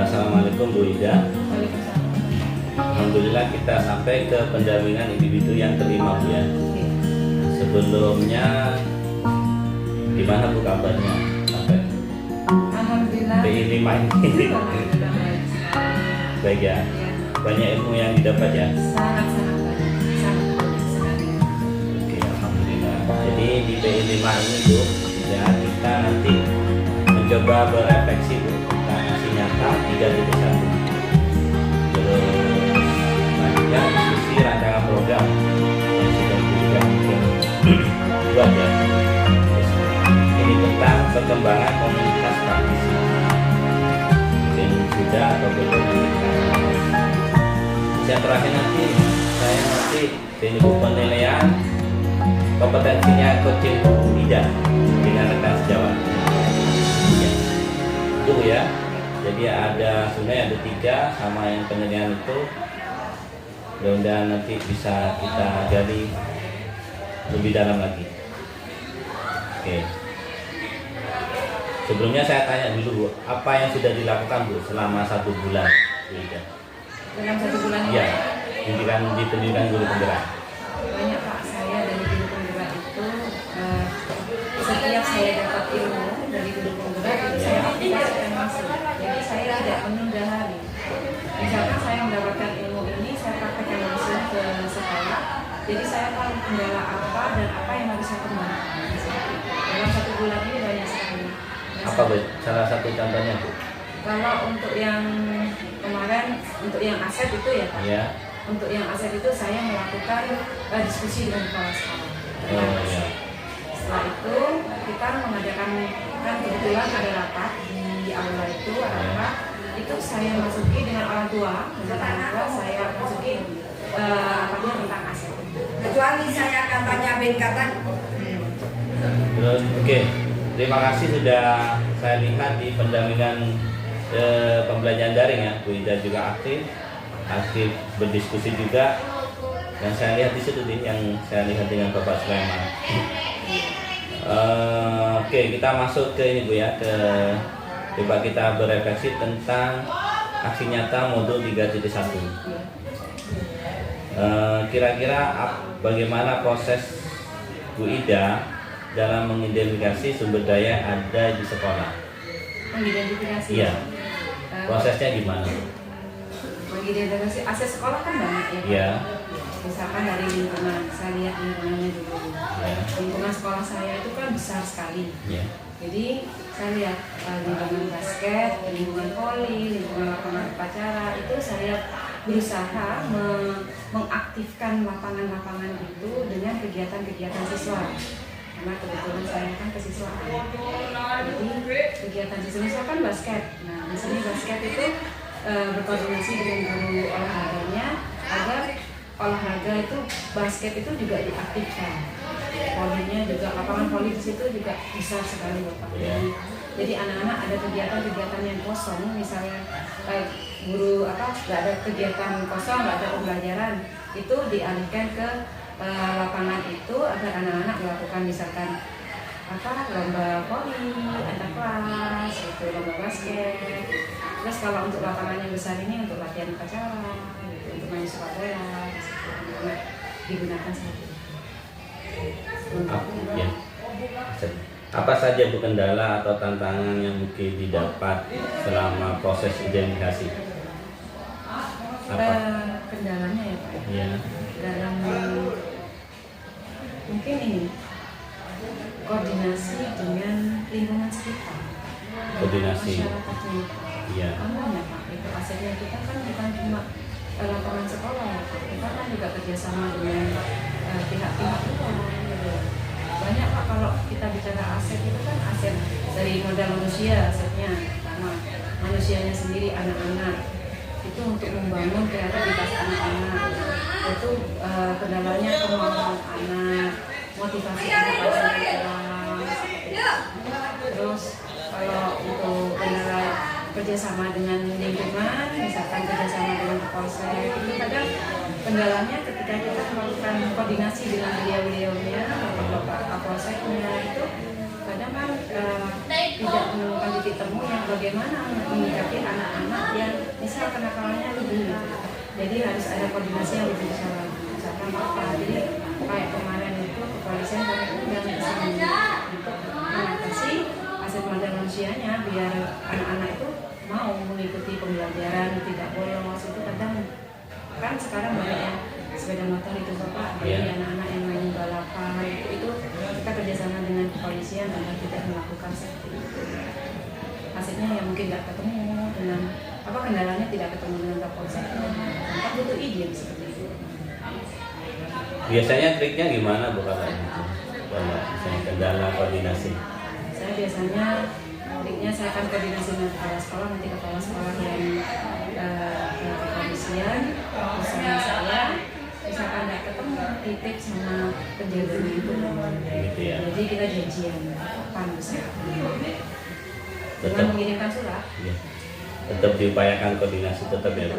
Assalamualaikum Bu Ida. Waalaikumsalam. Alhamdulillah kita sampai ke pendampingan individu yang kelima Bu ya. Sebelumnya gimana Bu kabarnya sampai Alhamdulillah. PI 5 ini? Alhamdulillah baik. Baik ya. Ya, Banyak ilmu yang didapat ya. sangat banyak, sangat banyak sekali. Oke, alhamdulillah. Jadi di PI 5 ini Bu, ya kita nanti mencoba berefleksi Bu tentang aksi nyata 3.1. Terus selanjutnya diskusi rancangan program yang sudah juga mungkin buat ya. Terus, ini tentang perkembangan komunitas praktisi. Mungkin sudah atau belum diberikan. Yang terakhir nanti saya ini Bu penilaian kompetensinya coaching Bu Ida dengan rekan sejawat. Ya. Itu ya. Jadi ada sebenarnya ada 3 sama yang penilaian itu. Mudah-mudahan nanti bisa kita gali lebih dalam lagi. Oke. Sebelumnya saya tanya dulu Bu, apa yang sudah dilakukan Bu selama 1 bulan Bu Ida? Dalam 1 bulan ini Ya, di pendidikan guru penggerak. banyak Pak, saya dari guru penggerak itu setiap saya dapat ilmu dari guru penggerak itu saya aplikasikan langsung. Jadi saya tidak menunda hari. Misalkan saya mendapatkan ilmu ini, saya praktekkan langsung ke sekolah. Jadi saya tahu kendala apa dan apa yang harus saya kembangkan. Dalam 1 bulan ini banyak sekali. Apa Bu? Salah satu contohnya Bu? Kalau untuk yang kemarin, untuk yang aset itu ya Pak. Ya. Untuk yang aset itu saya melakukan diskusi dengan kepala sekolah. Oh ya. Setelah itu kita mengadakan, kan kebetulan ada rapat di aula itu, ada rapat. Itu saya masuki dengan orang tua saya masuki rapatnya tentang aset. Kecuali saya katanya kata Terus oke. Terima kasih sudah saya lihat di pendampingan pembelajaran daring ya. Bu Ida juga aktif berdiskusi juga. Dan saya lihat di situ yang saya lihat dengan Bapak Sulaiman. Oke, kita masuk ke ini Bu ya, coba kita berefleksi tentang aksi nyata modul 3.1. Kira-kira bagaimana proses Bu Ida dalam mengidentifikasi sumber daya ada di sekolah? Mengidentifikasi. Iya. Prosesnya gimana? Mengidentifikasi aset sekolah kan banyak ya Pak. Iya. Misalkan dari lingkungan, saya lihat lingkungannya dulu. Ya. Lingkungan sekolah saya itu kan besar sekali. Ya. Jadi saya lihat lingkungan basket, lingkungan voli, lingkungan lapangan upacara itu saya lihat berusaha mengaktifkan lapangan-lapangan itu dengan kegiatan-kegiatan siswa. Karena kebetulan saya kan kesiswaan. Jadi kegiatan siswa kan basket. Nah di sini basket itu berkoordinasi dengan guru olahraganya agar olahraga itu basket itu juga diaktifkan. Volinya juga, lapangan voli di situ juga besar sekali Bapak. Jadi anak-anak ada kegiatan-kegiatan yang kosong, misalnya guru nggak ada kegiatan kosong, nggak ada pembelajaran, itu dialihkan ke lapangan itu agar anak-anak melakukan misalkan lomba voli, antar kelas, itu lomba basket. Terus kalau untuk lapangan yang besar ini untuk latihan upacara, untuk main sepak bola, anak digunakan seperti itu. Ya. Apa saja Bu kendala atau tantangan yang mungkin didapat selama proses identifikasi? Apa? Kendalanya ya Pak. Ya. Dalam mungkin ini koordinasi dengan lingkungan sekitar. Koordinasi. Masyarakatnya. Iya. Namanya Pak, itu asetnya kita kan bukan cuma lapangan sekolah ya Pak. Kita kan juga kerjasama dengan pihak-pihak luar. Gitu. Banyak Pak, kalau kita bicara aset itu kan aset dari modal manusia, asetnya pertama manusianya sendiri, anak-anak itu untuk membangun kreativitas anak-anak. Itu kendalanya kemampuan anak, motivasi anak pulang. Terus kalau untuk kendala kerjasama dengan lingkungan, misalkan kerjasama dengan polsek, itu kadang kendalanya ketika kita melakukan koordinasi dengan beliau-beliaunya, bapak-bapak kapolseknya itu kadang kan tidak menemukan titik temu yang bagaimana menyikapi anak-anak yang misal kenakalannya lebih gitu. Jadi harus ada koordinasi yang lebih besar lagi. Misalkan apa? Jadi kayak kemarin itu kepolisian kami undang ke sini untuk mengatasi aset modal manusianya biar anak-anak itu mau mengikuti pembelajaran, tidak bolos. Itu kadang kan sekarang banyak yang sepeda motor itu Bapak, jadi anak-anak yang main balapan itu kita kerjasama dengan kepolisian agar tidak melakukan seperti itu. Hasilnya yang mungkin nggak ketemu dengan apa kendalanya tidak ketemu dengan kapolsek, kita butuh izin seperti itu. Biasanya triknya gimana Bu kalau itu? Kalau misalnya kendala koordinasi? Saya biasanya triknya saya akan koordinasi dengan kepala sekolah, nanti kepala sekolah yang ke kepolisian bersama saya. Misalkan nggak ketemu titik sama penjaganya itu, Gitu ya. jadi kita janjian kapan bisa dengan Tetap, mengirimkan surat. ya. Tetap diupayakan koordinasi tetap ya Bu.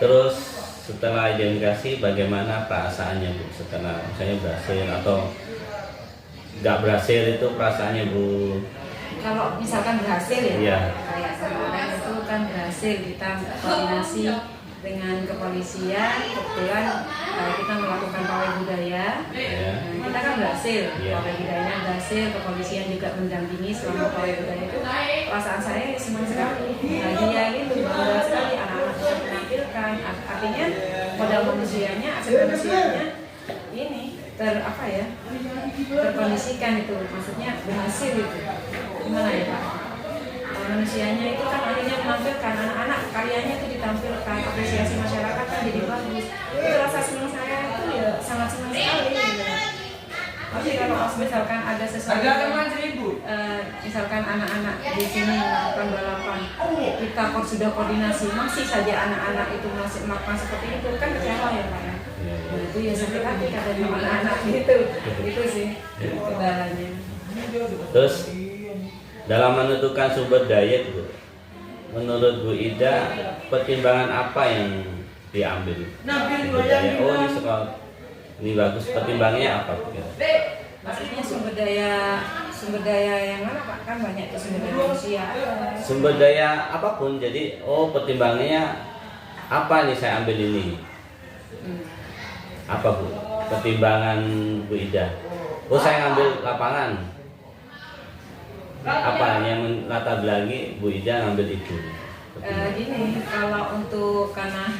Terus setelah identifikasi bagaimana perasaannya Bu setelah misalnya berhasil atau nggak berhasil itu perasaannya Bu? Kalau misalkan berhasil ya, Iya. kayak kemarin itu kan berhasil kita koordinasi dengan kepolisian, kebetulan kita melakukan pawai budaya. Ya. Nah, kita kan berhasil, Iya. pawai budayanya berhasil, kepolisian juga mendampingi selama pawai budaya itu. Perasaan saya senang sekali, bahagia gitu, bangga sekali anak-anak bisa menampilkan. Artinya modal manusianya, aset manusianya ini terkondisikan itu, maksudnya berhasil gitu. Gimana ya Pak? Manusianya itu kan akhirnya menampilkan anak-anak karyanya itu ditampilkan, apresiasi masyarakat kan jadi bagus. Itu rasa senang saya itu ya sangat senang sekali gitu. Tapi kalau misalkan ada sesuatu misalkan anak-anak di sini melakukan balapan, kita sudah koordinasi masih saja anak-anak itu masih melakukan seperti itu kan kecewa ya Pak ya. Nah, itu ya sakit hati katanya anak-anak gitu. Itu sih kendalanya. Terus dalam menentukan sumber daya itu, menurut Bu Ida, pertimbangan apa yang diambil? Sumber daya, oh ini sekolah, ini bagus. Pertimbangannya apa? Maksudnya sumber daya yang mana Pak? Kan banyak tuh sumber daya manusia. Sumber daya apapun, jadi oh pertimbangannya apa nih saya ambil ini? Apa Bu? Pertimbangan Bu Ida? Oh saya ngambil lapangan. Apa yang latar belakangi Bu Ida ngambil itu? Gini, kalau untuk karena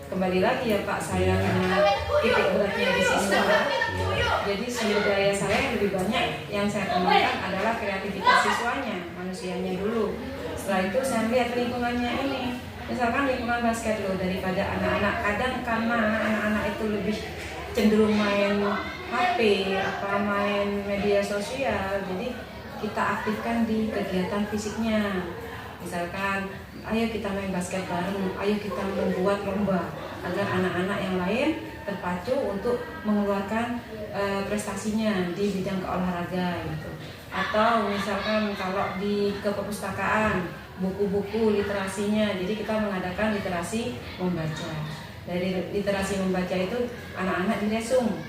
kembali lagi ya Pak, saya karena titik beratnya di siswa, jadi sumber daya saya yang lebih banyak yang saya kembangkan adalah kreativitas siswanya, manusianya dulu. Setelah itu saya lihat lingkungannya ini, misalkan lingkungan basket loh, daripada anak-anak, kadang karena anak-anak itu lebih cenderung main HP, main media sosial, jadi kita aktifkan di kegiatan fisiknya. Misalkan, ayo kita main basket bareng, ayo kita membuat lomba agar anak-anak yang lain terpacu untuk mengeluarkan prestasinya di bidang keolahraga gitu. Atau misalkan kalau di keperpustakaan, buku-buku literasinya, jadi kita mengadakan literasi membaca. Dari literasi membaca itu anak-anak diresum.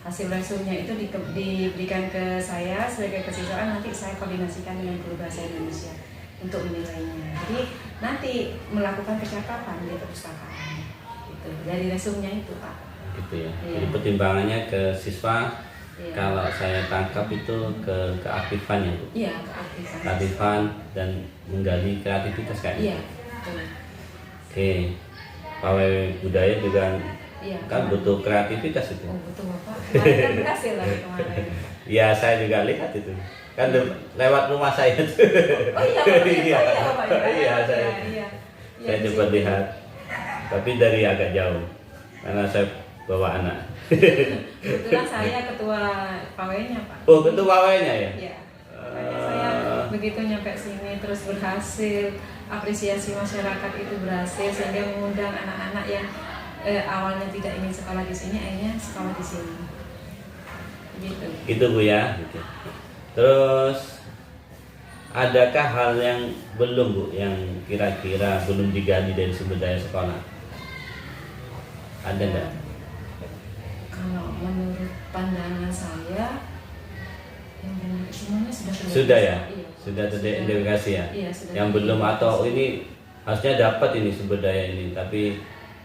Hasil resumnya itu diberikan ke saya sebagai kesiswaan, nanti saya koordinasikan dengan guru bahasa Indonesia untuk menilainya. Jadi nanti melakukan percakapan di perpustakaan itu dari resumnya itu Pak. Gitu ya. Iya. Jadi pertimbangannya ke siswa. Iya. Kalau saya tangkap itu ke keaktifan ya Bu. Iya, keaktifan. Keaktifan dan menggali kreativitas kan. Iya, betul. Oke. Pawai budaya juga Iya. kan butuh kreativitas itu. Oh, betul Bapak. Kemarin kan berhasil lah kemarin. Ya saya juga lihat itu. Kan lewat rumah saya tuh. Oh iya, Bapak, Iya. Bapak, ya? Iya, saya. Iya. Saya Iya, coba di sini. lihat. Tapi dari agak jauh. Karena saya bawa anak. Kebetulan saya ketua pawainya Pak. Oh, ketua pawainya ya? Iya. Makanya saya begitu nyampe sini terus berhasil, apresiasi masyarakat itu berhasil sehingga mengundang anak-anak yang awalnya tidak ingin sekolah di sini, akhirnya sekolah di sini. Gitu. Gitu Bu ya. Gitu. Terus adakah hal yang belum Bu yang kira-kira belum digali dari sumber daya sekolah? Ada enggak? Kalau menurut pandangan saya, semuanya sudah terdaftar. Sudah ya? Iya. Sudah teridentifikasi ya? Iya, sudah. Yang belum atau ini harusnya dapat ini sumber daya ini tapi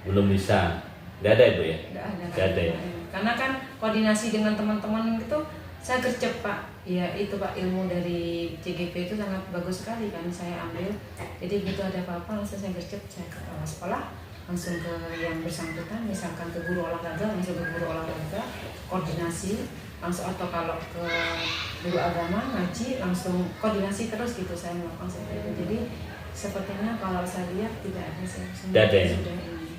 belum bisa. Tidak ada Ibu ya? Nggak ada. Ya? Karena kan koordinasi dengan teman-teman itu saya gercep Pak. Ya itu Pak, ilmu dari CGP itu sangat bagus sekali kan saya ambil. Jadi begitu ada apa-apa langsung saya gercep, saya ke kepala sekolah, langsung ke yang bersangkutan, misalkan ke guru olahraga, langsung ke guru olahraga, koordinasi, langsung, atau kalau ke guru agama, ngaji, langsung koordinasi terus gitu saya melakukan seperti itu. Jadi sepertinya kalau saya lihat tidak ada sih. Tidak ada ya? Sudah ini.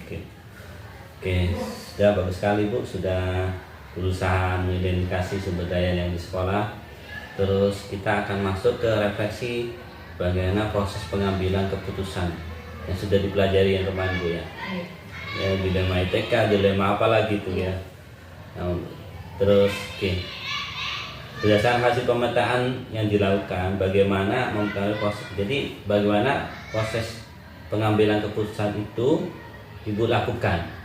Oke, sudah bagus sekali Bu, sudah berusaha mengidentifikasi sumber daya yang di sekolah. Terus kita akan masuk ke refleksi bagaimana proses pengambilan keputusan yang sudah dipelajari yang kemarin Bu ya. Iya. Ya, dilema ITK, dilema apa lagi tuh ya. Nah, terus berdasarkan hasil pemetaan yang dilakukan, bagaimana mengetahui proses. Jadi bagaimana proses pengambilan keputusan itu Ibu lakukan.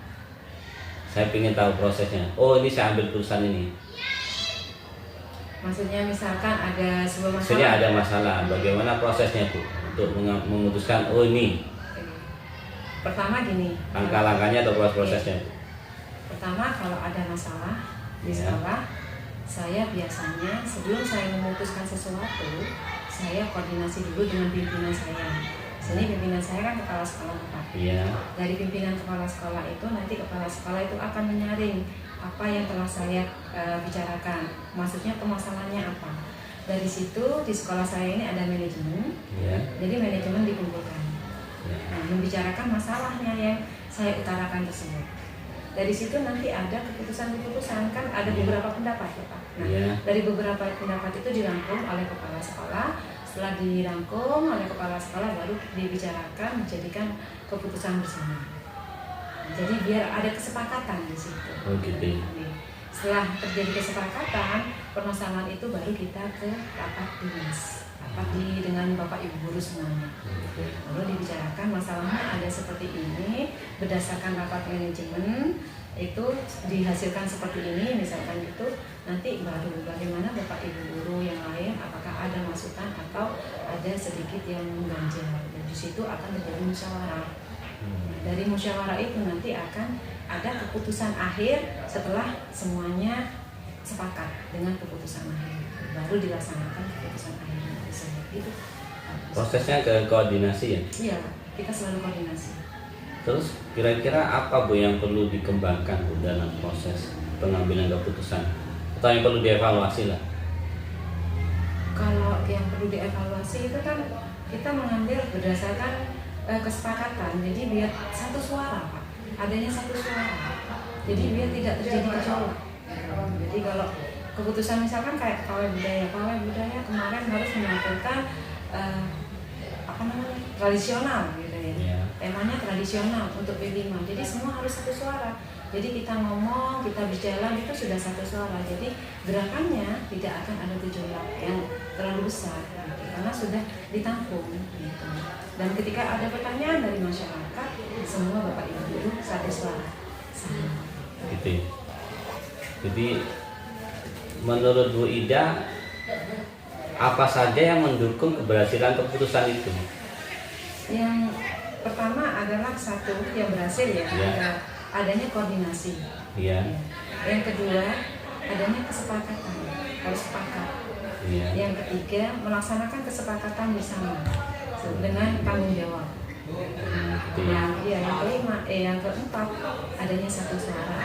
Saya ingin tahu prosesnya. Oh, ini saya ambil keputusan ini. Maksudnya misalkan ada sebuah masalah. Maksudnya ada masalah. Bagaimana prosesnya Bu untuk memutuskan? Oh ini. Pertama gini. Langkah-langkahnya atau prosesnya Bu? Pertama kalau ada masalah di Ya. sekolah, saya biasanya sebelum saya memutuskan sesuatu, saya koordinasi dulu dengan pimpinan saya. Sini pimpinan saya kan kepala sekolah Pak. Iya. Dari pimpinan kepala sekolah itu nanti kepala sekolah itu akan menyaring apa yang telah saya bicarakan. Maksudnya permasalahannya apa. Dari situ di sekolah saya ini ada manajemen. Iya. Jadi manajemen dikumpulkan. Ya. Nah, membicarakan masalahnya yang saya utarakan tersebut. Dari situ nanti ada keputusan-keputusan, kan ada beberapa pendapat ya Pak. Nah, Iya. dari beberapa pendapat itu dirangkum oleh kepala sekolah. Setelah dirangkum oleh kepala sekolah baru dibicarakan, dijadikan keputusan bersama. Jadi biar ada kesepakatan di situ. Oh gitu. Setelah terjadi kesepakatan, permasalahan itu baru kita ke rapat dinas, rapat dengan Bapak Ibu guru semuanya. Lalu dibicarakan masalahnya ada seperti ini, berdasarkan rapat manajemen itu dihasilkan seperti ini, misalkan itu, nanti baru bagaimana Bapak Ibu guru yang lain, apakah ada masukan atau ada sedikit yang mengganjal. Dan di situ akan terjadi musyawarah. Dari musyawarah itu nanti akan ada keputusan akhir setelah semuanya sepakat dengan keputusan akhir, baru dilaksanakan keputusan akhir tersebut. Gitu. Prosesnya ke koordinasi ya. Iya, kita selalu koordinasi. Terus kira-kira apa Bu yang perlu dikembangkan Bu dalam proses pengambilan keputusan atau yang perlu dievaluasi lah? Kalau yang perlu dievaluasi itu kan kita mengambil berdasarkan kesepakatan. Jadi biar satu suara Pak, adanya satu suara. Jadi biar tidak terjadi gejolak. Jadi kalau keputusan misalkan kayak pawai budaya kemarin harus menampilkan tradisional gitu ya. Ya. Temanya tradisional untuk P5. Jadi semua harus satu suara. Jadi kita ngomong, kita berjalan itu sudah satu suara. Jadi gerakannya tidak akan ada gejolak yang terlalu besar gitu, karena sudah ditampung gitu. Dan ketika ada pertanyaan dari masyarakat, semua Bapak Ibu guru satu suara. Sama. Gitu. Jadi menurut Bu Ida apa saja yang mendukung keberhasilan keputusan itu? Yang pertama adalah satu yang berhasil ya, Ya. adanya koordinasi. Iya. Yang kedua adanya kesepakatan, harus sepakat. Iya. Yang ketiga melaksanakan kesepakatan bersama dengan tanggung jawab. Gitu ya. Yang kelima, yang keempat adanya satu suara.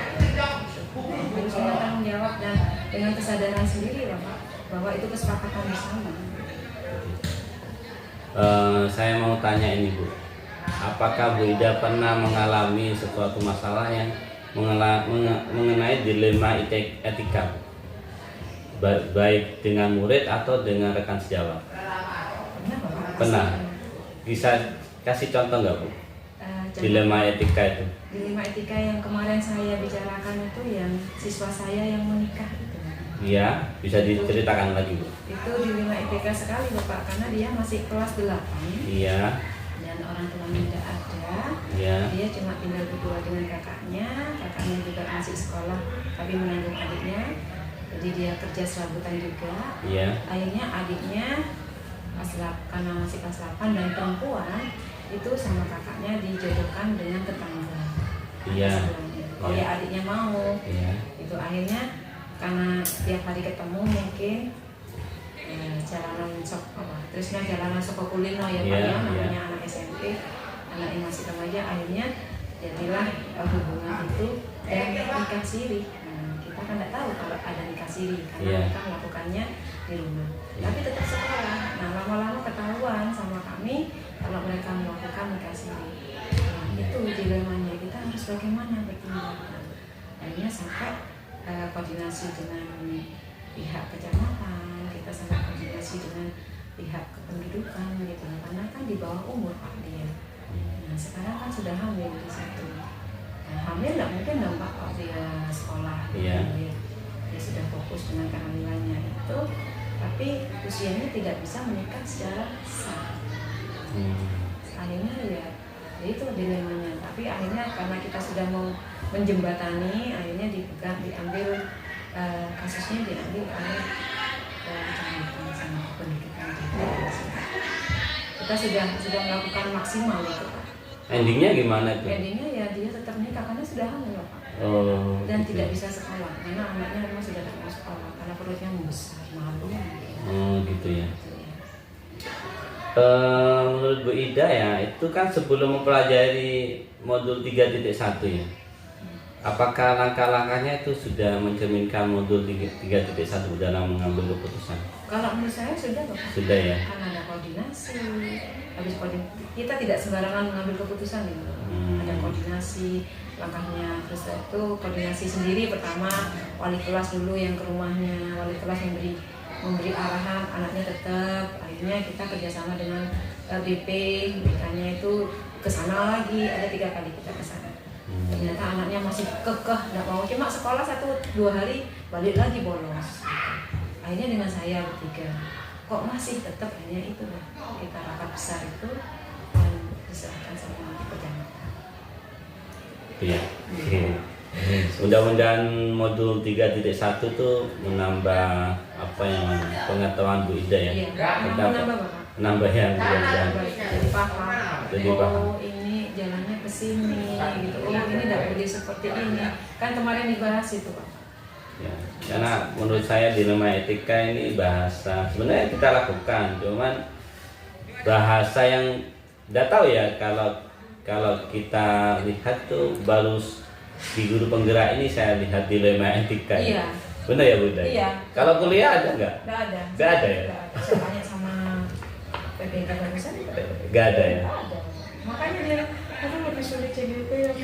Harus dengan tanggung jawab dan dengan kesadaran sendiri ya Pak, bahwa itu kesepakatan bersama. Saya mau tanya ini Bu, apakah Bu Ida pernah mengalami suatu masalah yang mengenai dilema etika, baik dengan murid atau dengan rekan sejawat? Pernah Bapak? Pernah. Bisa kasih contoh nggak Bu? Contoh Dilema etika itu? dilema etika yang kemarin saya bicarakan itu yang siswa saya yang menikah itu. Iya, bisa diceritakan lagi Bu? Itu dilema etika sekali Bapak, karena dia masih kelas 8 Iya, dan orang tuanya tidak ada. iya, Dia cuma tinggal berdua dengan kakaknya juga masih sekolah tapi menanggung adiknya. jadi dia kerja serabutan juga. Iya. Akhirnya adiknya karena masih kelas 8 dan perempuan itu sama kakaknya dijodohkan dengan tetangga. Iya. Sebelumnya. Oleh Iya. adiknya mau. Iya. Itu akhirnya karena tiap hari ketemu mungkin jalanan jalanan Soko Kulino ya Pak Iya, ya, namanya iya. anak SMP, anak yang masih remaja, akhirnya jadilah hubungan itu dan nikah siri. Nah, kita kan nggak tahu kalau ada nikah siri karena Iya. kita melakukannya di rumah. Iya. Tapi tetap sekolah. Nah, lama-lama ketahuan sama kami kalau mereka melakukan nikah siri. Nah, itu dilemanya, kita harus bagaimana bertindak. Akhirnya sampai koordinasi dengan pihak kecamatan, kita sampai koordinasi dengan pihak kependudukan gitu, karena kan di bawah umur Pak dia. Nah, sekarang kan sudah hamil di situ. Nah, hamil nggak mungkin dong Pak kalau dia sekolah. Iya. Dia sudah fokus dengan kehamilannya itu, tapi usianya tidak bisa menikah secara sah. Akhirnya ya itu dilemanya. Tapi akhirnya karena kita sudah mau menjembatani, akhirnya diambil kasusnya diambil oleh kecamatan sama pendidikan juga. Kita sudah melakukan maksimal itu Pak. Endingnya gimana itu? Endingnya ya dia tetap nikah karena sudah hamil Pak. Oh, Dan gitu. tidak bisa sekolah karena anaknya memang sudah tidak mau sekolah karena perutnya membesar, malu. Oh, gitu ya. Gitu ya. Menurut Bu Ida ya, itu kan sebelum mempelajari modul 3.1 ya. Apakah langkah-langkahnya itu sudah mencerminkan modul 3.1 dalam mengambil keputusan? Kalau menurut saya sudah Pak. Sudah ya. Kan ada koordinasi, habis koordinasi kita tidak sembarangan mengambil keputusan gitu. Ada koordinasi langkahnya, terus itu koordinasi sendiri pertama wali kelas dulu yang ke rumahnya, wali kelas memberi arahan anaknya tetap, akhirnya kita kerjasama dengan BP, BK-nya itu ke sana lagi, ada 3 kali kita ke sana. Ternyata anaknya masih kekeh, nggak mau, cuma sekolah 1-2 hari balik lagi bolos. Akhirnya dengan saya bertiga, kok masih tetap, hanya itu lah. Kita rapat besar itu dan diserahkan sama kecamatan. Iya. Mudah-mudahan modul 3.1 tuh menambah apa yang pengetahuan Bu Ida ya. Iya, Tentang menambah Bapak. menambah yang mudah-mudahan. Jadi paham. Jadi paham. Oh ini jalannya ke sini, gitu. Oh ini tidak boleh seperti ini. Kan kemarin dibahas itu Pak. Ya, karena menurut saya dilema etika ini bahasa sebenarnya kita lakukan, cuman bahasa yang tidak tahu ya kalau kita lihat tuh baru di guru penggerak ini saya lihat dilema etika. Iya. Benar ya Bu Ida? Iya. Kalau kuliah ada nggak? Nggak ada. Nggak ada ya? Nggak ada. Saya tanya sama PPK barusan. Nggak ada ya? Nggak ada. Makanya dia, aku lebih sulit CGP yang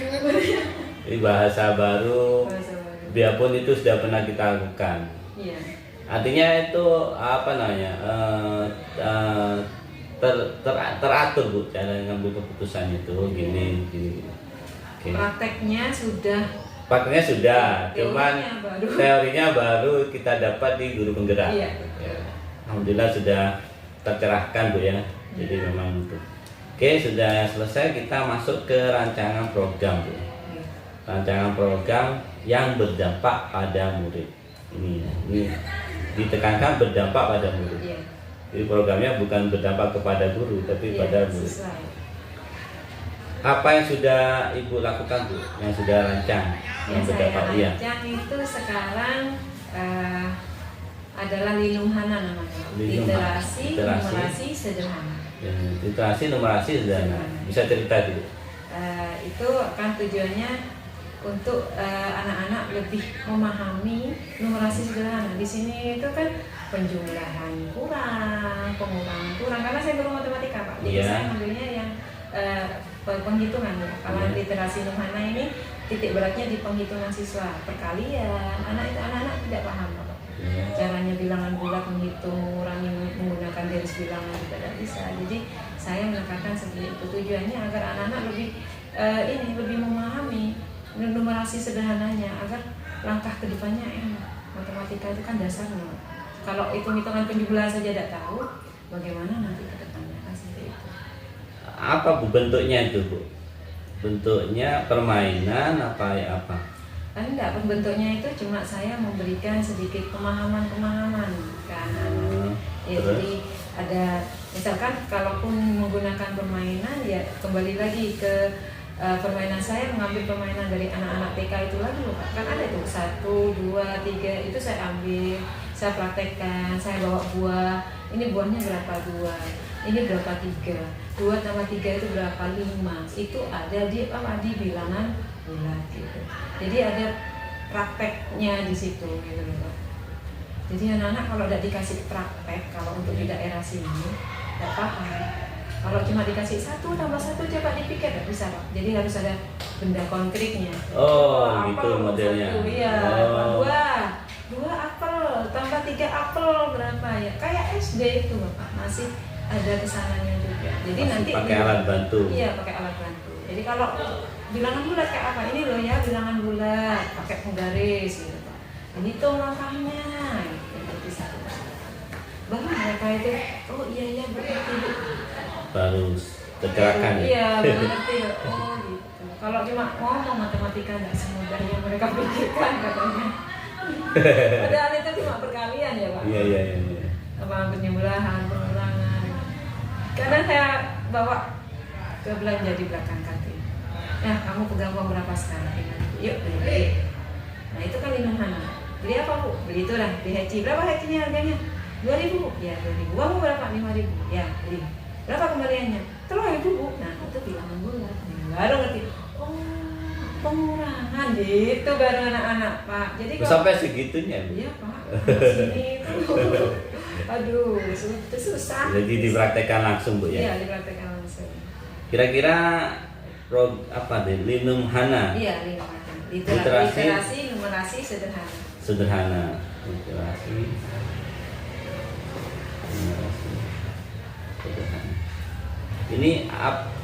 Ini bahasa baru. bahasa baru. Biarpun itu sudah pernah kita lakukan. Iya. Artinya itu apa namanya teratur Bu cara ngambil keputusan itu gini. Oke. Prakteknya sudah. Pakainya sudah, cuman Teorinya baru. teorinya baru kita dapat di guru penggerak. Iya. Ya. Alhamdulillah sudah tercerahkan Bu ya. Jadi memang itu. Oke, sudah selesai, kita masuk ke rancangan program Bu. Iya. Rancangan program yang berdampak pada murid. Ini ditekankan berdampak pada murid. Iya. Jadi programnya bukan berdampak kepada guru, tapi Iya, pada murid. sesuai. Apa yang sudah Ibu lakukan Bu? Yang sudah rancang, yang Yang saya berdampak iya. rancang itu sekarang adalah Linumhana namanya. Literasi numerasi sederhana. Ya, literasi numerasi sederhana. Bisa cerita dulu. Itu kan tujuannya untuk anak-anak lebih memahami numerasi sederhana. Di sini itu kan penjumlahan kurang, pengurangan kurang. Karena saya guru matematika Pak, jadi Iya. saya ambilnya yang penghitungan. Kalau Iya. literasi numerasi ini titik beratnya di penghitungan siswa, perkalian. Anak-anak tidak paham Pak. Ya. Caranya bilangan bulat menghitung, mengurangi menggunakan garis bilangan juga tidak bisa. Jadi saya menekankan seperti itu, tujuannya agar anak-anak lebih memahami numerasi sederhananya agar langkah kedepannya enak. Matematika itu kan dasarnya. Kalau hitung-hitungan penjumlahan saja tidak tahu, bagaimana nanti ke depannya kan seperti itu. Apa Bu bentuknya itu Bu? Bentuknya permainan apa ya apa? Kan enggak, bentuknya itu cuma saya memberikan sedikit pemahaman-pemahaman ke anak-anak. Ya, Terus? jadi ada misalkan kalaupun menggunakan permainan ya kembali lagi ke permainan saya, mengambil permainan dari anak-anak TK itu lagi loh Pak. Kan ada tuh 1, 2, 3 itu saya ambil, saya praktekkan, saya bawa buah, ini buahnya berapa 2, ini berapa 3, 2 tambah 3 itu berapa 5, itu ada di bilangan bulat gitu. Jadi ada prakteknya di situ gitu loh Pak. Jadi anak-anak kalau tidak dikasih praktek, kalau untuk di daerah sini tidak paham. Kalau cuma dikasih 1 tambah 1 coba dipikir tidak bisa Pak. Jadi harus ada benda konkretnya. Oh, apel gitu modelnya. 1, iya, Oh. 2 apel tambah 3 apel berapa ya? Kayak SD itu Bapak, masih ada kesananya juga. Jadi Masih nanti pakai alat bantu. Iya, pakai alat bantu. Jadi kalau bilangan bulat kayak apa? Ini loh ya bilangan bulat, pakai penggaris gitu Pak. Ini tuh langkahnya. Gitu, satu. Baru mereka itu, oh iya berarti Bu. Baru tergerakkan ya. Iya, baru ngerti. Oh gitu. Kalau cuma ngomong matematika nggak semudah yang mereka pikirkan katanya. Padahal itu cuma perkalian ya Pak. Iya. Apa penyembelahan, pengulangan. Kadang saya bawa ke belanja di belakang kantin. Ya, kamu pegang uang berapa sekarang? Yuk beli. Nah itu kan lindung anak. Beli apa Bu? Beli itu lah, beli heci. Berapa hecinya harganya? 2.000 Bu? Ya 2.000. Uangmu berapa? 5.000. Ya beli. Berapa kembaliannya? 3.000 Bu. Nah itu bilangan bulat. Baru ngerti. Oh pengurangan gitu baru anak-anak Pak. Jadi kalau Sampai segitunya Bu. iya Pak, sini itu, aduh, susah. Jadi dipraktekkan langsung Bu ya. Iya, dipraktekkan langsung. Kira-kira apa deh? Linum Hana. Iya, literasi. Literasi. Literasi, numerasi sederhana. Sederhana. Literasi. Numerasi. Sederhana. Ini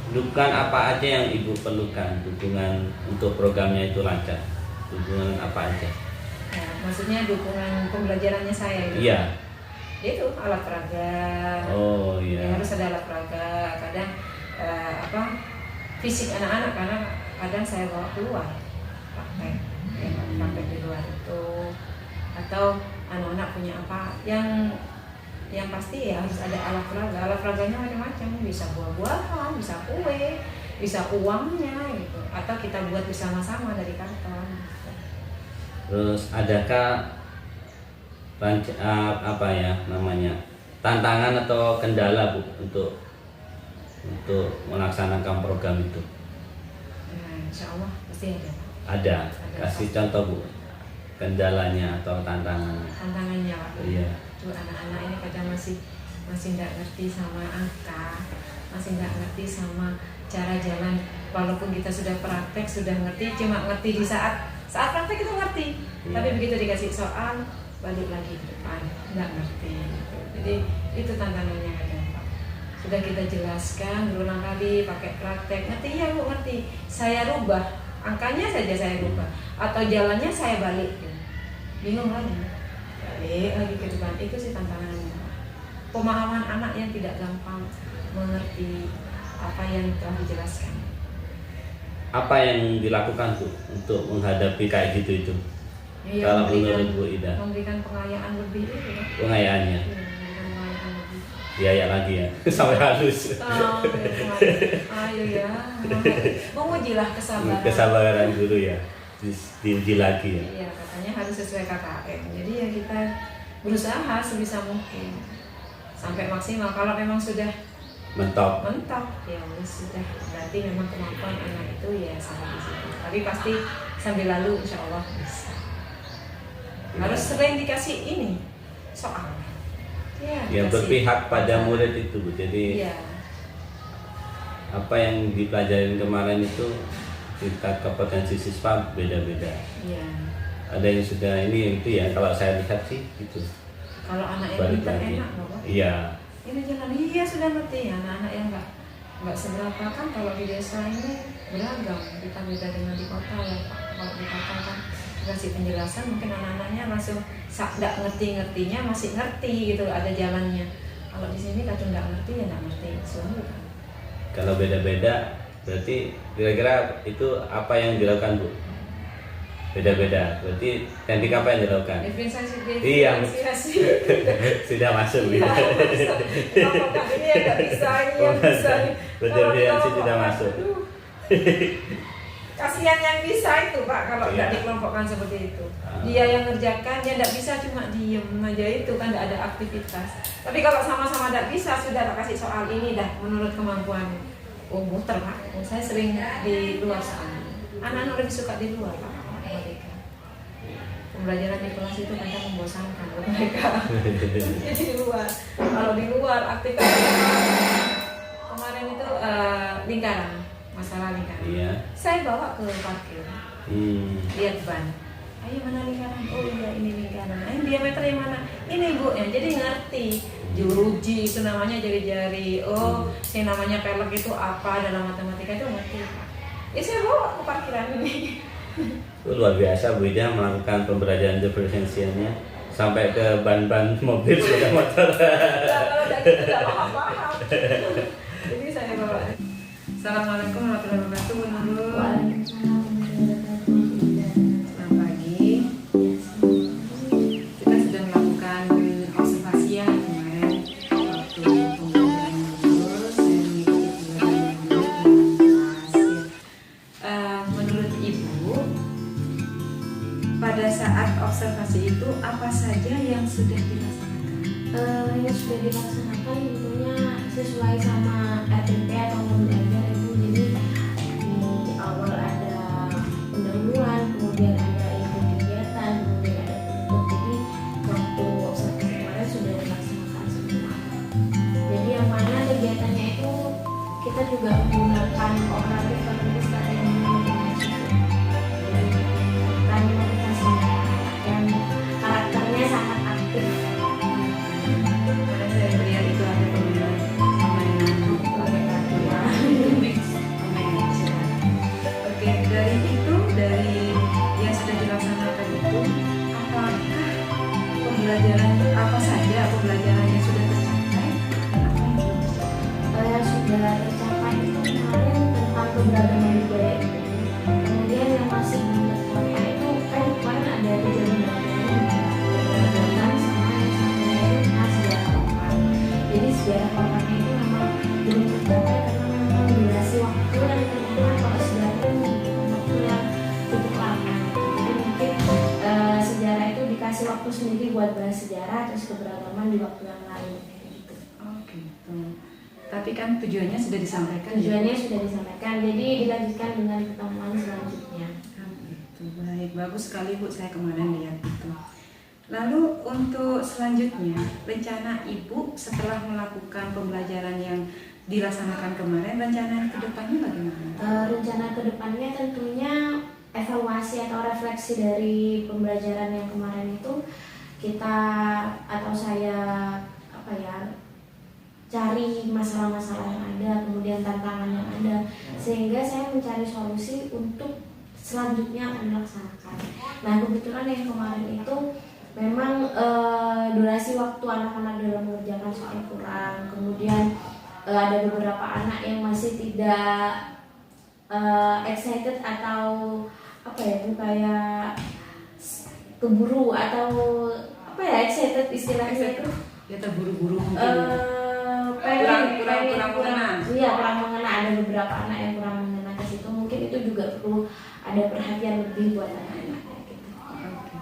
dukungan apa aja yang Ibu perlukan? Dukungan untuk programnya itu lancar. Dukungan apa aja? Nah, maksudnya dukungan pembelajarannya saya itu. Iya. Itu alat peraga. Oh Ya, iya. harus ada alat peraga. Kadang fisik anak-anak karena kadang saya bawa keluar praktek, ya, praktek di luar itu. Atau anak-anak punya apa yang pasti ya harus ada alat peraga. Alat peraganya macam-macam, bisa buah-buahan, bisa kue, bisa uangnya gitu. Atau kita buat bersama-sama dari karton. Terus adakah apa ya namanya tantangan atau kendala Bu untuk melaksanakan program itu? Nah, insya Allah pasti ada. Ada. Kasih contoh Bu kendalanya atau tantangannya. Tantangannya Pak. Iya. Tuh anak-anak ini kadang masih nggak ngerti sama angka, masih nggak ngerti sama cara jalan. Walaupun kita sudah praktek, sudah ngerti, cuma ngerti di saat praktek itu ngerti. Iya. Tapi begitu dikasih soal, balik lagi ke depan, nggak ngerti. Gitu. Jadi itu tantangannya kadang Pak. Sudah kita jelaskan berulang kali pakai praktek, ngerti ya Bu, ngerti. Saya rubah, angkanya saja saya rubah, atau jalannya saya balik. Bingung lagi. Balik lagi ke depan, itu sih tantangannya. Pemahaman anak yang tidak gampang mengerti apa yang telah dijelaskan. Apa yang dilakukan Bu untuk menghadapi kayak gitu itu? Ya, Kalau menurut Bu Ida, memberikan pengayaan lebih itu ya. pengayaannya Iya, memberikan pengayaan lebih. biaya lagi ya sampai halus. Oh, ayo ya. Mengujilah kesabaran. Kesabaran dulu ya, diuji lagi ya. Iya, katanya harus sesuai KKM. Jadi ya kita berusaha sebisa mungkin sampai maksimal. Kalau memang sudah Mentok. ya sudah berarti memang kemampuan anak itu ya sampai di situ. Tapi pasti sambil lalu insya Allah bisa. Harus sering dikasih ini soal. Ya, Yang dikasih berpihak pada pelajaran. murid itu Bu. Jadi Iya. apa yang dipelajarin kemarin itu tingkat kompetensi siswa beda-beda. Iya. Ada yang sudah ini itu ya, kalau saya lihat sih gitu. Kalau anak yang Balik pintar lagi. enak loh Pak. Iya. Ini jalan iya sudah ngerti ya. Anak-anak yang nggak seberapa kan kalau di desa ini beragam. Kita beda dengan di kota ya Pak. Kalau di kota kan kasih penjelasan mungkin anak-anaknya langsung nggak ngerti-ngertinya masih ngerti gitu ada jalannya. Kalau di sini kadang nggak ngerti ya nggak ngerti semua kan. Kalau beda-beda berarti kira-kira itu apa yang dilakukan Bu? Beda-beda. Berarti handicap apa yang dilakukan? Iya. Diferensiasi. Sudah masuk Iya, gitu. kelompok ini yang nggak bisa, ini yang bisa. Berdiferensiasi Kalau sudah masuk. aduh. Kasihan yang bisa itu Pak kalau Iya. tidak dikelompokkan seperti itu. Dia yang ngerjakan, dia tidak bisa cuma diem aja itu kan tidak ada aktivitas. Tapi kalau sama-sama tidak bisa sudah tak kasih soal ini dah menurut kemampuan. Oh muter Pak, saya sering di luar sana. Anak-anak lebih suka di luar Pak. Mereka. Pembelajaran di kelas itu kadang membosankan buat mereka. Jadi di luar. Kalau di luar aktivitas kemarin itu lingkaran, masalah lingkaran. Iya. Saya bawa ke parkir, lihat ban. Ayo mana lingkaran? Oh iya ini lingkaran. Ayo diameter yang mana? Ini Bu ya. Jadi ngerti. Juruji itu namanya jari-jari. Oh, yang namanya pelek itu apa dalam matematika itu ngerti. Ya saya bawa ke parkiran ini. Luar biasa Bu Ida melakukan pembelajaran diferensialnya sampai ke ban-ban mobil sepeda motor. Kalau dari itu tidak paham-paham. Jadi saya bawa. Assalamualaikum warahmatullahi wabarakatuh. Selamat pagi. Kita sudah melakukan observasi ya kemarin waktu pembelajaran dulu. Saya mengikuti pembelajaran dulu dengan hasil. Menurut Ibu, pada saat observasi itu apa saja yang sudah dilaksanakan? Yang sudah dilaksanakan tentunya sesuai sama RTP atau belajar Ibu. Jadi di awal ada pendahuluan, kemudian ada ikut kegiatan, kemudian ada penutup. Jadi waktu observasi kemarin sudah dilaksanakan semua. Jadi yang mana kegiatannya itu kita juga menggunakan kooperatif strategi motivasi. Kami motivasi yang karakternya sangat aktif. Kemarin saya melihat itu ada pembelajaran permainan mix permainan. Oke, dari yang sudah dilaksanakan itu, apakah pembelajaran apa saja pembelajaran yang sudah tercapai dan apa yang belum tercapai? Yang sudah tercapai itu kemarin tentang keberagaman budaya itu. Kemudian yang masih belum tercapai itu kan kemarin ada keberagaman sama yang satunya itu tentang sejarah lokal. Jadi sejarah lokalnya itu memang belum tercapai karena memang durasi waktu dan ternyata kalau sejarah itu waktu yang cukup lama. Jadi mungkin sejarah itu dikasih waktu sendiri buat bahas sejarah, terus keberagaman di waktu yang lain kayak gitu. Oh gitu. Tapi kan tujuannya sudah disampaikan. Tujuannya sudah disampaikan, jadi dilanjutkan dengan pertemuan selanjutnya. Itu baik, bagus sekali Bu, saya kemarin lihat itu. Lalu untuk selanjutnya, rencana Ibu setelah melakukan pembelajaran yang dilaksanakan kemarin, rencana ke depannya bagaimana? Rencana kedepannya tentunya evaluasi atau refleksi dari pembelajaran yang kemarin itu kita atau saya cari masalah-masalah yang ada, kemudian tantangan yang ada, sehingga saya mencari solusi untuk selanjutnya akan dilaksanakan. Nah kebetulan yang kemarin itu memang durasi waktu anak-anak dalam mengerjakan soal kurang, kemudian ada beberapa anak yang masih tidak excited atau kayak keburu atau excited istilahnya itu Ya terburu-buru mungkin. kurang mengena. Ada beberapa anak yang kurang mengena ke situ, mungkin itu juga perlu ada perhatian lebih buat anak-anak gitu. Oke.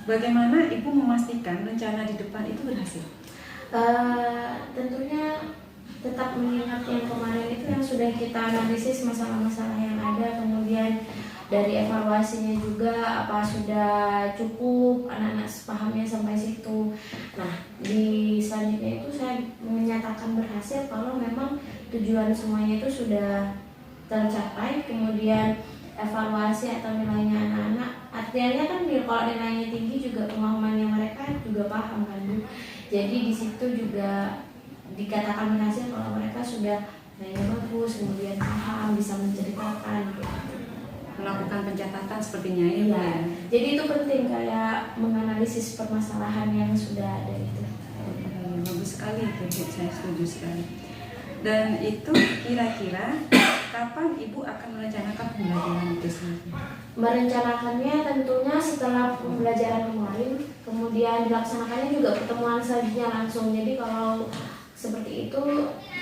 Bagaimana Ibu memastikan rencana di depan itu berhasil? Tentunya tetap mengingat yang kemarin itu yang sudah kita analisis masalah-masalah yang ada, kemudian dari evaluasinya juga apa sudah cukup anak-anak pahamnya sampai situ. Nah di selanjutnya itu saya menyatakan berhasil kalau memang tujuan semuanya itu sudah tercapai, kemudian evaluasi atau nilainya anak-anak artinya kan kalau nilainya tinggi juga pemahamannya mereka juga paham kan Bu. Jadi di situ juga dikatakan berhasil kalau mereka sudah nilainya bagus, kemudian paham, bisa menceritakan gitu. Melakukan pencatatan sepertinya ya. Iya. Jadi itu penting kayak menganalisis permasalahan yang sudah ada itu. Bagus sekali itu Bu, saya setuju sekali. Dan itu kira-kira kapan Ibu akan merencanakan pembelajaran itu sendiri? Merencanakannya tentunya setelah pembelajaran kemarin, kemudian dilaksanakannya juga pertemuan selanjutnya langsung. Jadi kalau seperti itu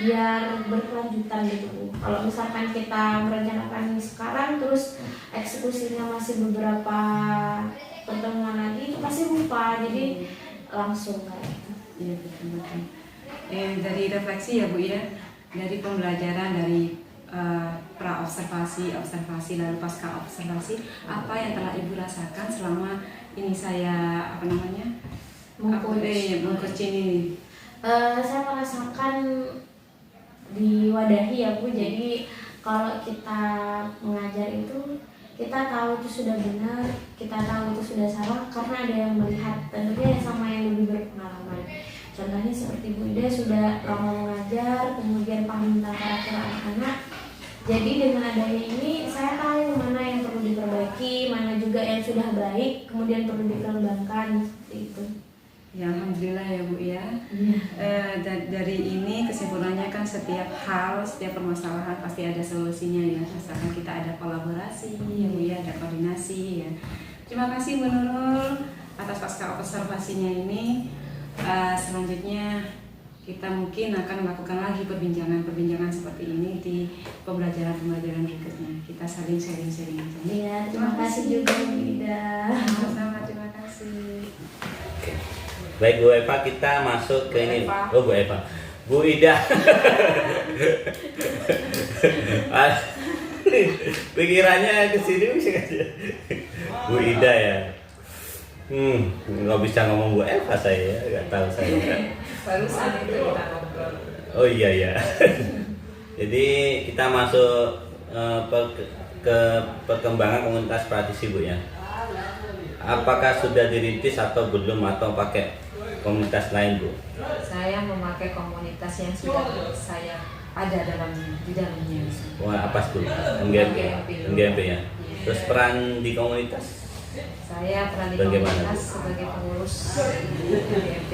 biar berkelanjutan gitu Bu. Kalau misalkan kita merencanakan sekarang terus eksekusinya masih beberapa pertemuan lagi, itu pasti lupa. Jadi langsung kayak gitu. Iya betul-betul. Dari refleksi ya Bu ya, dari pembelajaran dari pra observasi, observasi lalu pasca observasi, apa yang telah Ibu rasakan selama ini saya mengcoach ini? Saya merasakan diwadahi ya Bu. Jadi kalau kita mengajar itu kita tahu itu sudah benar, kita tahu itu sudah salah karena ada yang melihat, tentunya sama yang lebih berpengalaman. Contohnya seperti Bu Ida sudah lama mengajar, kemudian paham tentang karakter anak-anak. Jadi dengan adanya ini saya tahu mana yang perlu diperbaiki, mana juga yang sudah baik, kemudian perlu dikembangkan seperti itu. Ya Alhamdulillah ya Bu ya. Dari ini kesimpulannya kan setiap hal, setiap permasalahan pasti ada solusinya ya. Asalkan kita ada kolaborasi ya Bu ya, ada koordinasi ya. Terima kasih Bu Nurul atas pasca observasinya ini. Selanjutnya kita mungkin akan melakukan lagi perbincangan seperti ini di pembelajaran berikutnya. Kita saling sharing-sharing aja. Iya, terima kasih juga Bu Ida. Sama-sama, terima kasih. Baik Bu Eva, kita masuk ke ini. Eva. Oh Bu Eva, Bu Ida. Pikirannya ke sini bisa aja. Bu Ida ya. Nggak bisa ngomong Bu Eva saya, nggak tahu saya. Barusan itu kita ngobrol. Oh iya ya. Jadi kita masuk ke perkembangan komunitas praktisi Bu ya. Apakah sudah dirintis atau belum, atau pakai komunitas lain Bu? Saya memakai komunitas yang sudah saya ada di dalamnya. Wah, apa itu? NGMP ya. Terus peran di komunitas? Saya peran di Bagaimana, komunitas Bu? sebagai pengurus NGMP.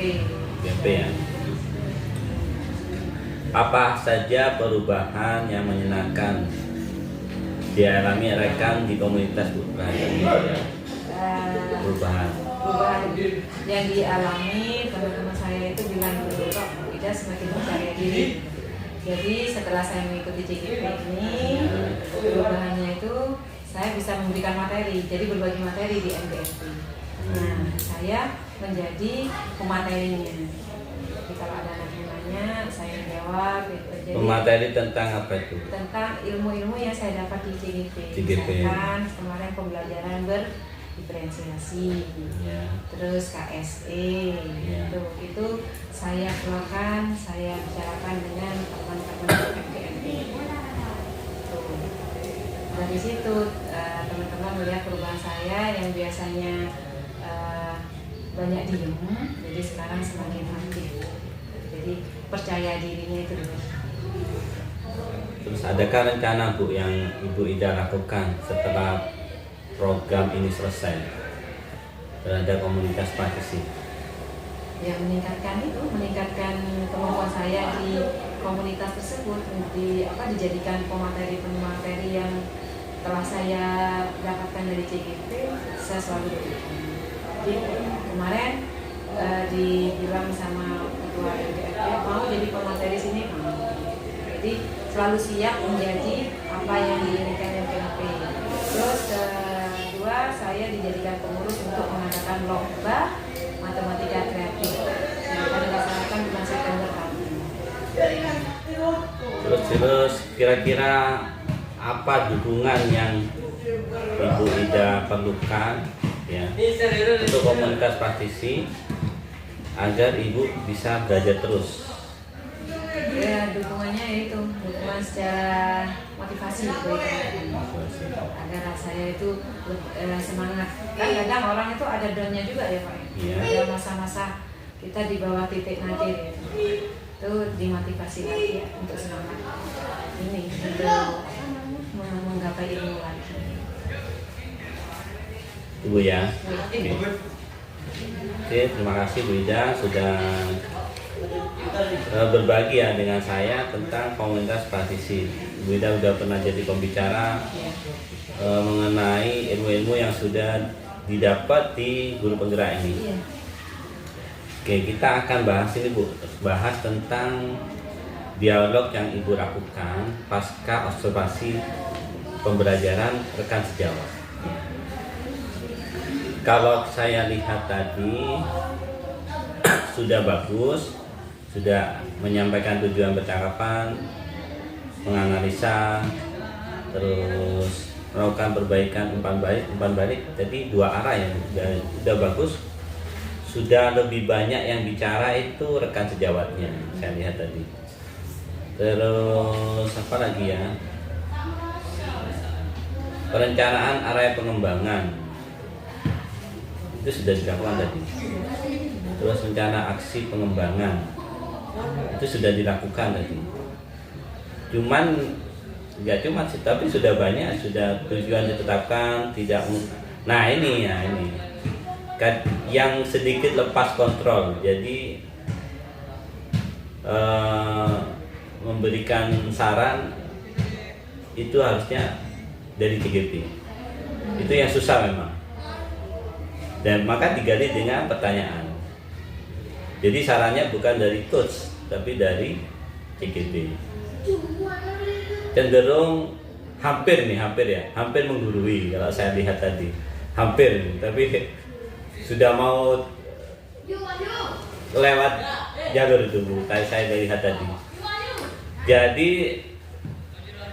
NGMP ya. Apa saja perubahan yang menyenangkan dialami rekan di komunitas Bu? Perubahan yang dialami teman-teman saya itu bilang dulu kok Ida semakin percaya diri. Jadi setelah saya mengikuti CGP ini, perubahannya itu saya bisa memberikan materi, jadi berbagi materi di NGMP. Nah, saya menjadi pematerinya. Jadi kalau ada anak yang nanya, saya jawab. Jadi, pemateri tentang apa itu? tentang ilmu-ilmu yang saya dapat di CGP. Misalkan kemarin pembelajaran diferensiasi, terus KSE, itu saya keluarkan, saya bicarakan dengan teman-teman MGMP. Dari situ teman-teman melihat perubahan saya yang biasanya banyak diem, jadi sekarang semakin aktif. Jadi percaya dirinya itu dulu. Terus adakah rencana Bu yang Ibu Ida lakukan setelah program ini selesai terhadap komunitas praktisi? Ya meningkatkan meningkatkan kemampuan saya di komunitas tersebut, dijadikan pemateri yang telah saya dapatkan dari CGP, saya selalu berikan. Jadi kemarin dibilang sama ketua MGMP mau jadi pemateri sini, jadi selalu siap menjadi apa yang diinginkan MGMP. Terus kedua, saya dijadikan pengurus untuk mengadakan lomba matematika kreatif yang akan dilaksanakan bulan September tahun ini. Terus kira-kira apa dukungan yang Ibu Ida perlukan ya untuk komunitas praktisi agar Ibu bisa belajar terus? Ya, dukungannya itu dukungan secara motivasi agar saya itu semangat. Kan kadang orang itu ada down-nya juga ya Pak. Iya. Ada masa-masa kita di bawah titik nadir ya. Itu dimotivasi lagi ya, untuk semangat ini untuk menggapai ilmu lagi. Ibu ya. Oke, terima kasih Bu Ida sudah berbagi ya dengan saya tentang komunitas praktisi. Bu Ida udah pernah jadi pembicara mengenai ilmu-ilmu yang sudah didapat di guru penggerak ini. Iya. Oke, kita akan bahas ini Bu, bahas tentang dialog yang Ibu lakukan pasca observasi pembelajaran rekan sejawat. Kalau saya lihat tadi sudah bagus, sudah menyampaikan tujuan percakapan, menganalisa, terus melakukan perbaikan umpan balik. Jadi dua arah ya, sudah bagus. Sudah lebih banyak yang bicara itu rekan sejawatnya, saya lihat tadi. Terus apa lagi ya? Perencanaan area pengembangan itu sudah dilakukan tadi. Terus rencana aksi pengembangan itu sudah dilakukan tadi. Cuman nggak cuma sih, tapi sudah banyak, sudah tujuan ditetapkan, tidak. Nah ini ya ini kan yang sedikit lepas kontrol. Jadi memberikan saran itu harusnya dari TGP. Itu yang susah memang. Dan maka digali dengan pertanyaan. Jadi sarannya bukan dari coach, tapi dari TGP. Cenderung hampir menggurui kalau saya lihat tadi. Hampir, tapi sudah mau lewat jalur itu Bu, kayak saya lihat tadi. Jadi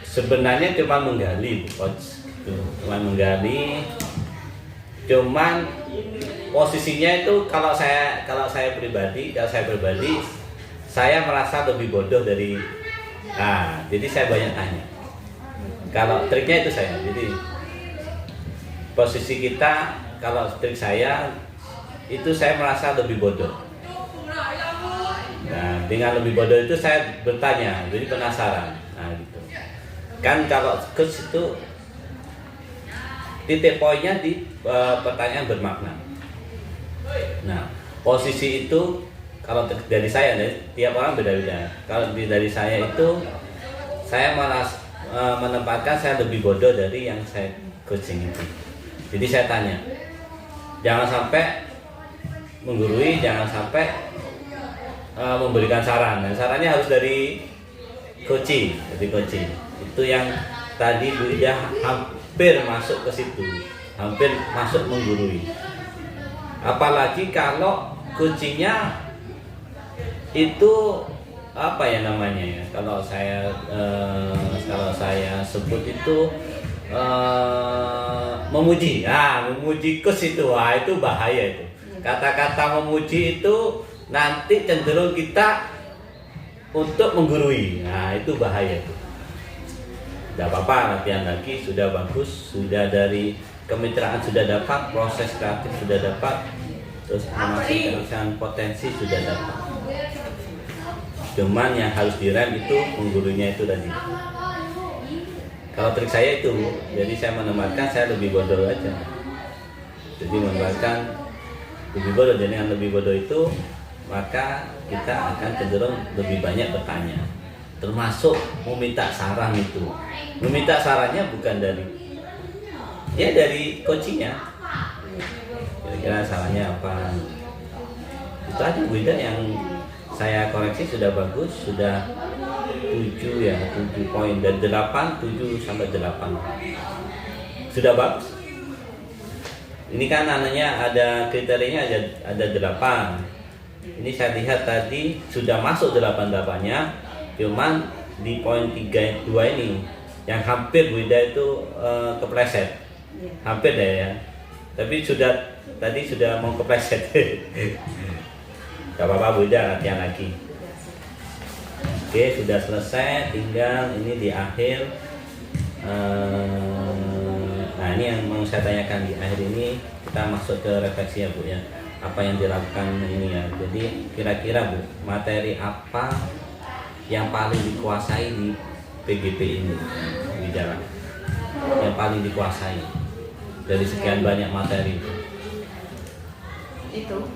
sebenarnya cuma menggali coach, cuma menggali. Cuman posisinya itu kalau saya pribadi saya merasa lebih bodoh dari jadi saya banyak tanya. Kalau triknya itu saya. Jadi posisi kita, kalau trik saya itu saya merasa lebih bodoh. Nah, dengan lebih bodoh itu saya bertanya, jadi penasaran. Nah, gitu. Kan kalau coach itu titik poinnya di pertanyaan bermakna. Nah, posisi itu kalau dari saya, tiap orang beda-beda. Kalau dari saya itu, saya malah menempatkan saya lebih bodoh dari yang saya coaching itu. Jadi saya tanya, jangan sampai menggurui, jangan sampai memberikan saran. Dan sarannya harus dari coaching, Itu yang tadi Bu Ida hampir masuk ke situ, hampir masuk menggurui. Apalagi kalau coachingnya itu apa ya namanya ya? Kalau saya sebut itu memuji. Memuji coach itu, itu bahaya itu. Kata-kata memuji itu nanti cenderung kita untuk menggurui. Itu bahaya itu. Tidak apa-apa, latihan lagi, sudah bagus, sudah dari kemitraan sudah dapat, proses kreatif sudah dapat, terus memasukkan potensi sudah dapat. Cuman yang harus direm itu menggurunya itu tadi. Kalau trik saya itu, jadi saya menempatkan saya lebih bodoh aja. Jadi menempatkan lebih bodoh, jadi dengan lebih bodoh itu maka kita akan cenderung lebih banyak bertanya. Termasuk meminta saran itu. Meminta sarannya bukan dari coachingnya. Kira-kira sarannya apa? Itu aja Bu Ida yang saya koreksi sudah bagus, sudah 7 poin dari 8, 7 sampai 8. Sudah bagus. Ini kan anehnya ada kriterianya ada 8. Ini saya lihat tadi sudah masuk 8-8-nya, cuman di poin 3, 2 ini yang hampir Bu Ida itu kepleset. Hampir deh ya. Tapi tadi sudah mau kepleset. Gak apa-apa Bu Ida, latihan lagi. Oke, sudah selesai, tinggal ini di akhir. Nah ini yang mau saya tanyakan di akhir ini, kita masuk ke refleksi ya Bu ya. Apa yang dilakukan ini ya. Jadi kira-kira Bu, materi apa yang paling dikuasai di PGP ini bicara? Yang paling dikuasai dari sekian banyak materi Itu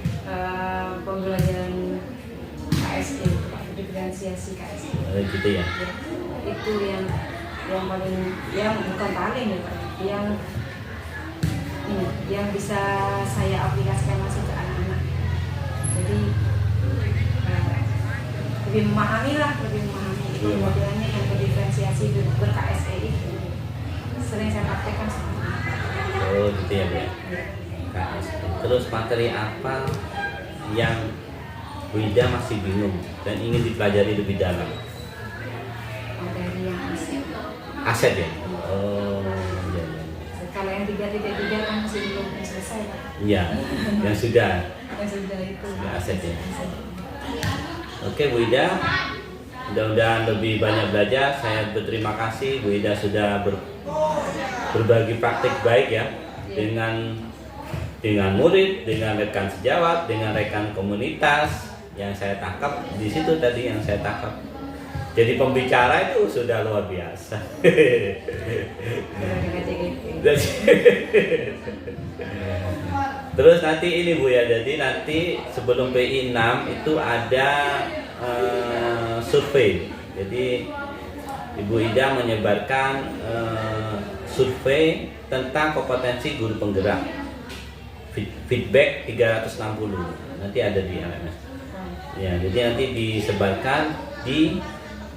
pembelajaran KSE. diferensiasi KSE. Gitu ya. Ya, itu yang paling, yang bukan paling ya Pak, yang ini yang bisa saya aplikasikan masuk ke anak-anak. Jadi lebih memahami itu Iya. modelnya yang berdiferensiasi ber-KSE itu sering saya praktekkan seperti itu. Oh gitu ya Bu ya. Ya. KSE. Terus materi apa yang Bu Ida masih bingung dan ingin dipelajari lebih dalam? Materi yang asik. Aset ya? Oh iya. Kalau yang 3.3 kan masih belum selesai Pak. Iya, yang sudah. Yang sudah itu. Sudah aset ya? Aset. Oke Bu Ida, mudah-mudahan lebih banyak belajar. Saya berterima kasih Bu Ida sudah berbagi praktik baik ya dengan murid, dengan rekan sejawat, dengan rekan komunitas yang saya tangkap di situ tadi yang saya tangkap. Jadi pembicara itu sudah luar biasa. Terus nanti ini Bu ya, jadi nanti sebelum PI 6 itu ada survei. Jadi Ibu Ida menyebarkan survei tentang kompetensi guru penggerak. Feedback 360. Nanti ada di LMS. Ya, jadi nanti disebarkan di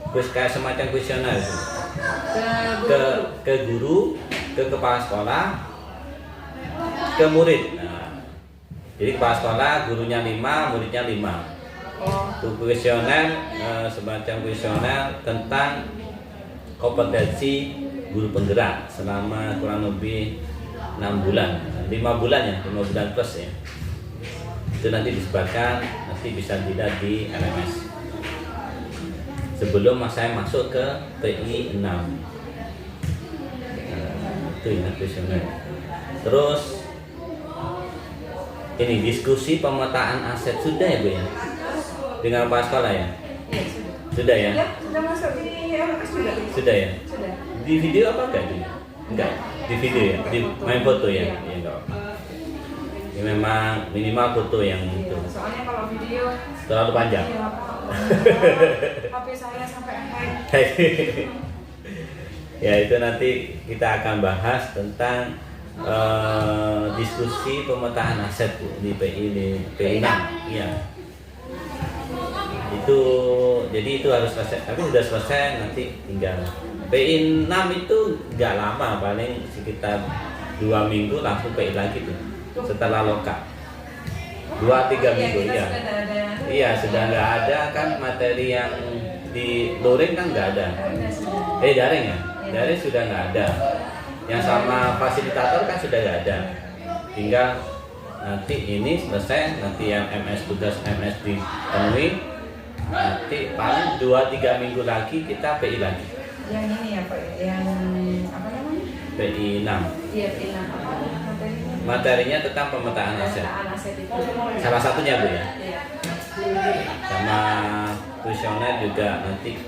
kayak semacam kuesioner ke guru, ke kepala sekolah, ke murid. Nah, jadi kepala sekolah gurunya 5, muridnya 5. Itu kuesioner, semacam kuesioner tentang kompetensi guru penggerak selama kurang lebih 6 bulan, 5 bulan ya, 5 bulan plus ya. Itu nanti disebarkan, nanti bisa dilihat di LMS. Sebelum saya masuk ke PI 6. Itu ya kuesioner. Terus ini diskusi pemetaan aset sudah ya Bu ya? Dengan kepala sekolah ya? Iya, sudah. Sudah ya? Ya, sudah masuk di LMS juga. Sudah ya? Sudah. Di video apa enggak ini? Enggak, di video ya? Di main foto ya? Iya. Iya enggak. Ya, memang minimal foto yang Iya, itu soalnya kalau video terlalu panjang. iya, HP saya sampai hang. Ya itu nanti kita akan bahas tentang diskusi pemetaan aset Bu, di PI 6. Iya. Itu jadi itu harus selesai. Tapi sudah selesai, nanti tinggal PI 6 itu nggak lama, paling sekitar 2 minggu langsung PI lagi tuh setelah lokal. 2-3 minggu ya. Iya sudah nggak ada kan materi yang di luring kan nggak ada. Daring ya, daring sudah nggak ada. Yang sama fasilitator kan sudah nggak ada. Tinggal nanti ini selesai, nanti yang MS tugas MS dipenuhi. Nanti paling 2-3 minggu lagi kita PI lagi. Yang ini ya Pak, yang apa namanya? PI 6. Iya, PI 6 apa materinya? Materinya tentang pemetaan aset. Pemetaan aset itu. Salah satunya Bu ya. Iya. Sama kuesioner juga nanti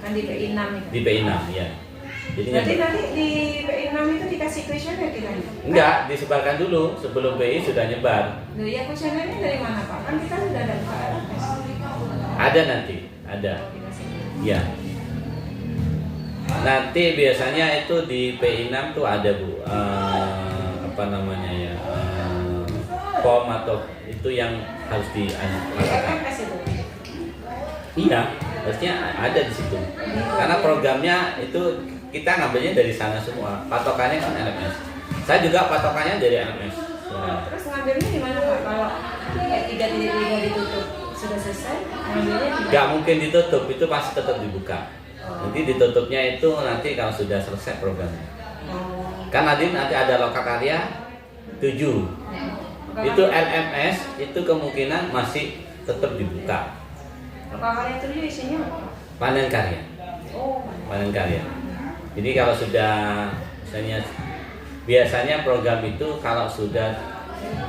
Kan di PI 6 itu. di PI 6 ya. Jadi Berarti nanti di PI 6 itu dikasih kuesioner kita? enggak, disebarkan dulu sebelum PI sudah nyebar. Loh ya, kuesionernya dari mana Pak? Kan kita sudah ada LMS. Ada nanti, ada. Oh, dikasih. Ya. Nanti biasanya itu di PI 6 tuh ada Bu, apa namanya ya, form atau itu yang harus Di dilakukan. LMS itu. Iya, harusnya ada di situ. Karena programnya itu kita ngambilnya dari sana semua. Patokannya kan LMS. Saya juga patokannya dari LMS. Terus ngambilnya di mana Pak? Kalau 3.3 ditutup sudah selesai, ngambilnya di Gak mungkin ditutup, itu pasti tetap dibuka. Nanti ditutupnya itu nanti kalau sudah selesai programnya. Kan nanti ada lokakarya 7. Itu LMS itu kemungkinan masih tetap dibuka. Lokakarya itu isinya apa? Panen karya. Oh, Panen karya. Jadi kalau sudah misalnya biasanya program itu kalau sudah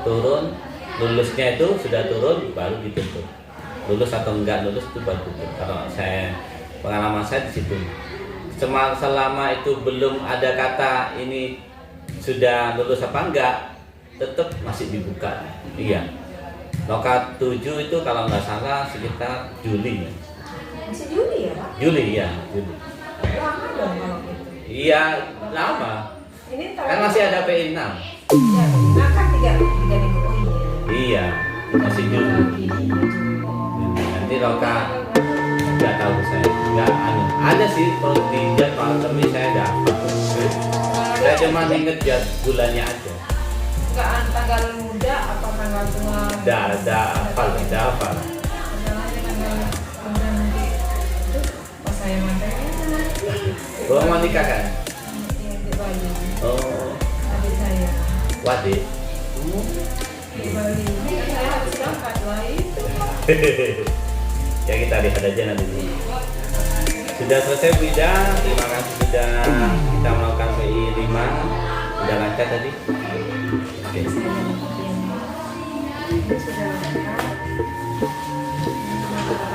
turun, lulusnya itu sudah turun baru ditutup. Lulus atau enggak lulus itu baru tutup. Kalau saya pengalaman saya di situ. Selama itu belum ada kata ini sudah lulus apa enggak, tetap masih dibuka. Iya. Loka 7 itu kalau nggak salah sekitar Juli ya. Masih Juli ya Pak? Juli ya, Juli. Lama dong kalau gitu. Iya, lama. Ini Kan masih ada PI 6. Ya, nah kan tiga minggu. Oh iya. Iya, masih Juli. Nanti Roka nggak tahu saya, nggak anu. Ada sih kalau di jadwal tapi saya dapat. Saya cuma inget bulannya aja. Enggak tanggal muda apa tanggal tua? Ada hafal, ada hafal. Masalahnya tanggal muda nanti itu pas saya mantannya Belum mau nikah kan? di Bali. Oh, Adik saya wadik. di Bali. Saya harus berangkat lah itu Pak. Ya kita lihat aja nanti. Sudah selesai Bu Ida, terima kasih sudah kita melakukan PI 5. Sudah lancar tadi. Oke. Ini sudah lengkap.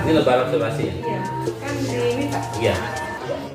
Ini lebar observasi ya? Iya, kan diminta Iya.